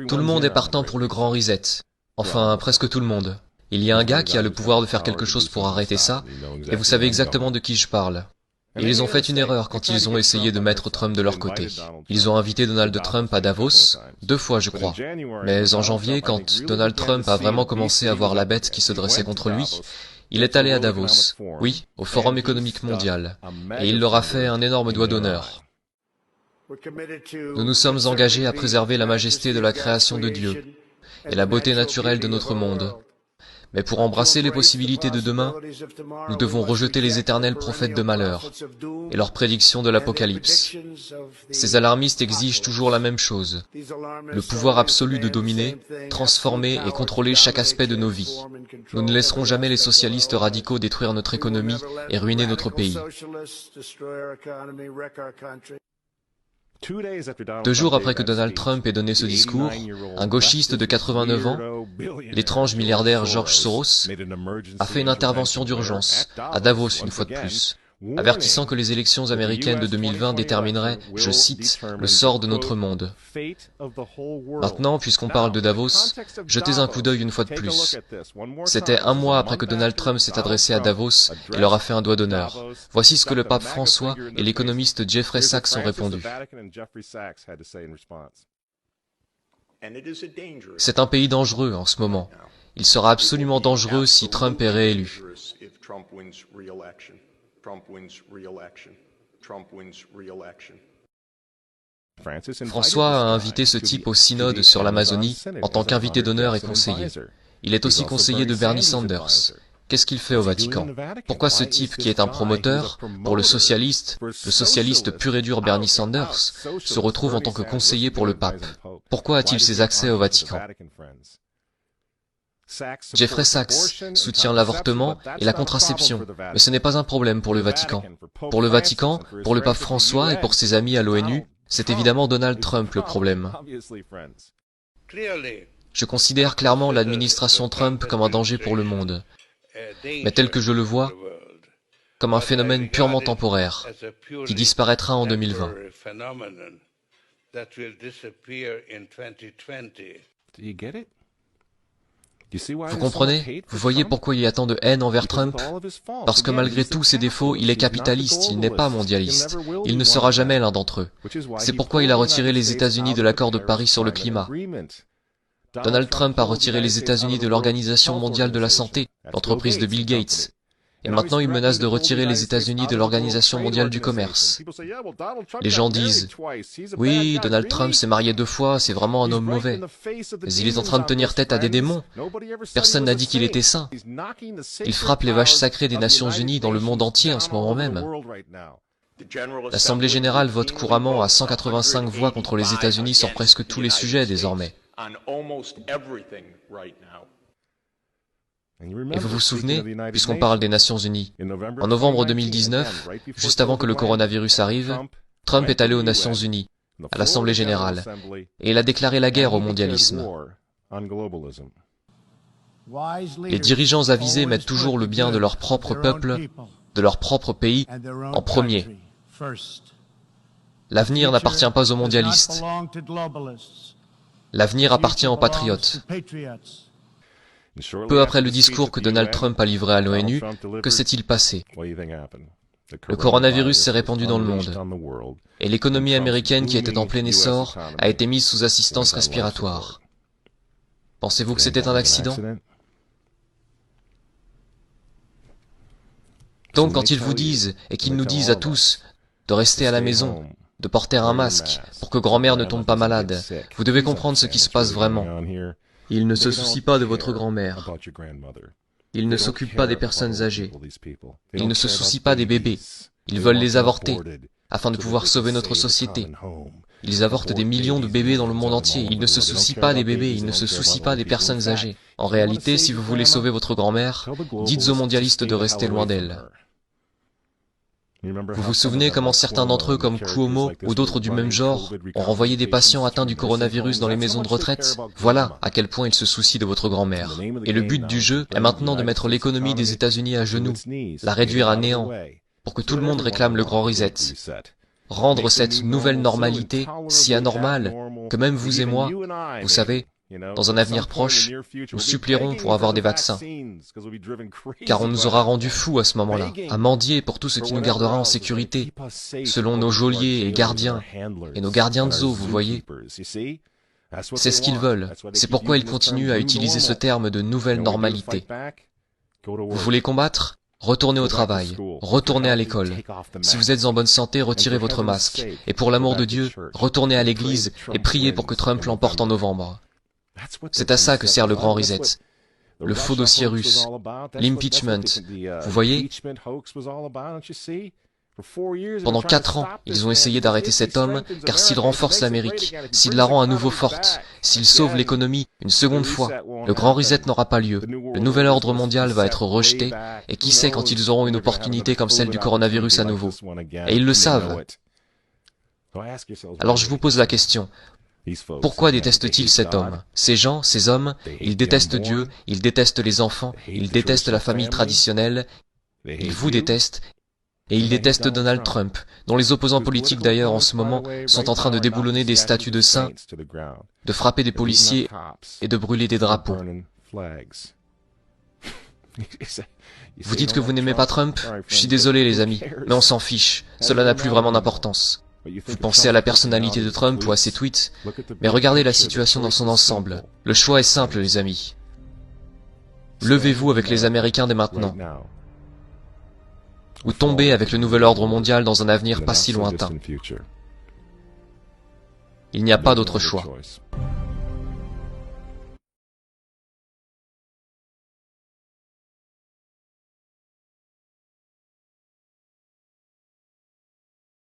Tout le monde est partant pour le grand reset. Enfin, presque tout le monde. Il y a un gars qui a le pouvoir de faire quelque chose pour arrêter ça, et vous savez exactement de qui je parle. Et ils ont fait une erreur quand ils ont essayé de mettre Trump de leur côté. Ils ont invité Donald Trump à Davos, 2 fois je crois. Mais en janvier, quand Donald Trump a vraiment commencé à voir la bête qui se dressait contre lui, il est allé à Davos, oui, au Forum économique mondial, et il leur a fait un énorme doigt d'honneur. Nous nous sommes engagés à préserver la majesté de la création de Dieu et la beauté naturelle de notre monde. Mais pour embrasser les possibilités de demain, nous devons rejeter les éternels prophètes de malheur et leurs prédictions de l'Apocalypse. Ces alarmistes exigent toujours la même chose, le pouvoir absolu de dominer, transformer et contrôler chaque aspect de nos vies. Nous ne laisserons jamais les socialistes radicaux détruire notre économie et ruiner notre pays. 2 jours après que Donald Trump ait donné ce discours, un gauchiste de 89 ans, l'étrange milliardaire George Soros, a fait une intervention d'urgence, à Davos une fois de plus, avertissant que les élections américaines de 2020 détermineraient, je cite, le sort de notre monde. Maintenant, puisqu'on parle de Davos, jetez un coup d'œil une fois de plus. C'était 1 mois après que Donald Trump s'est adressé à Davos et leur a fait un doigt d'honneur. Voici ce que le pape François et l'économiste Jeffrey Sachs ont répondu. C'est un pays dangereux en ce moment. Il sera absolument dangereux si Trump est réélu. François a invité ce type au synode sur l'Amazonie en tant qu'invité d'honneur et conseiller. Il est aussi conseiller de Bernie Sanders. Qu'est-ce qu'il fait au Vatican? Pourquoi ce type qui est un promoteur pour le socialiste pur et dur Bernie Sanders, se retrouve en tant que conseiller pour le pape? Pourquoi a-t-il ces accès au Vatican? Jeffrey Sachs soutient l'avortement et la contraception, mais ce n'est pas un problème pour le Vatican. Pour le Vatican, pour le pape François et pour ses amis à l'ONU, c'est évidemment Donald Trump le problème. Je considère clairement l'administration Trump comme un danger pour le monde, mais tel que je le vois, comme un phénomène purement temporaire, qui disparaîtra en 2020. Vous comprenez? Vous voyez pourquoi il y a tant de haine envers Trump? Parce que malgré tous ses défauts, il est capitaliste, il n'est pas mondialiste. Il ne sera jamais l'un d'entre eux. C'est pourquoi il a retiré les États-Unis de l'accord de Paris sur le climat. Donald Trump a retiré les États-Unis de l'Organisation mondiale de la santé, l'entreprise de Bill Gates. Et maintenant il menace de retirer les États-Unis de l'Organisation mondiale du commerce. Les gens disent, oui, Donald Trump s'est marié 2 fois, c'est vraiment un homme mauvais. Mais il est en train de tenir tête à des démons. Personne n'a dit qu'il était saint. Il frappe les vaches sacrées des Nations Unies dans le monde entier en ce moment même. L'Assemblée générale vote couramment à 185 voix contre les États-Unis sur presque tous les sujets désormais. Et vous vous souvenez, puisqu'on parle des Nations Unies, en novembre 2019, juste avant que le coronavirus arrive, Trump est allé aux Nations Unies, à l'Assemblée générale, et il a déclaré la guerre au mondialisme. Les dirigeants avisés mettent toujours le bien de leur propre peuple, de leur propre pays, en premier. L'avenir n'appartient pas aux mondialistes. L'avenir appartient aux patriotes. Peu après le discours que Donald Trump a livré à l'ONU, que s'est-il passé? Le coronavirus s'est répandu dans le monde, et l'économie américaine qui était en plein essor a été mise sous assistance respiratoire. Pensez-vous que c'était un accident? Donc quand ils vous disent, et qu'ils nous disent à tous, de rester à la maison, de porter un masque pour que grand-mère ne tombe pas malade, vous devez comprendre ce qui se passe vraiment. Ils ne se soucient pas de votre grand-mère. Ils ne s'occupent pas des personnes âgées. Ils ne se soucient pas des bébés. Ils veulent les avorter, afin de pouvoir sauver notre société. Ils avortent des millions de bébés dans le monde entier. Ils ne se soucient pas des bébés, ils ne se soucient pas des personnes âgées. En réalité, si vous voulez sauver votre grand-mère, dites aux mondialistes de rester loin d'elle. Vous vous souvenez comment certains d'entre eux, comme Cuomo ou d'autres du même genre, ont renvoyé des patients atteints du coronavirus dans les maisons de retraite? Voilà à quel point ils se soucient de votre grand-mère. Et le but du jeu est maintenant de mettre l'économie des États-Unis à genoux, la réduire à néant, pour que tout le monde réclame le grand reset. rendre cette nouvelle normalité si anormale que même vous et moi, vous savez, dans un avenir proche, nous supplierons pour avoir des vaccins, car on nous aura rendus fous à ce moment-là, à mendier pour tout ce qui nous gardera en sécurité, selon nos geôliers et gardiens, et nos gardiens de zoo, vous voyez. C'est ce qu'ils veulent, c'est pourquoi ils continuent à utiliser ce terme de nouvelle normalité. Vous voulez combattre ? Retournez au travail, retournez à l'école. Si vous êtes en bonne santé, retirez votre masque. Et pour l'amour de Dieu, retournez à l'église et priez pour que Trump l'emporte en novembre. C'est à ça que sert le grand reset. Le faux dossier russe, l'impeachment. Vous voyez ? Pendant 4 ans, ils ont essayé d'arrêter cet homme, car s'il renforce l'Amérique, s'il la rend à nouveau forte, s'il sauve l'économie une seconde fois, le grand reset n'aura pas lieu. Le nouvel ordre mondial va être rejeté, et qui sait quand ils auront une opportunité comme celle du coronavirus à nouveau. Et ils le savent. Alors je vous pose la question. Pourquoi détestent-ils cet homme? Ces gens, ces hommes, ils détestent Dieu, ils détestent les enfants, ils détestent la famille traditionnelle, ils vous détestent, et ils détestent Donald Trump, dont les opposants politiques d'ailleurs en ce moment sont en train de déboulonner des statues de saints, de frapper des policiers et de brûler des drapeaux. Vous dites que vous n'aimez pas Trump? Je suis désolé les amis, mais on s'en fiche, cela n'a plus vraiment d'importance. Vous pensez à la personnalité de Trump ou à ses tweets, mais regardez la situation dans son ensemble. Le choix est simple les amis. Levez-vous avec les Américains dès maintenant, ou tombez avec le nouvel ordre mondial dans un avenir pas si lointain. Il n'y a pas d'autre choix.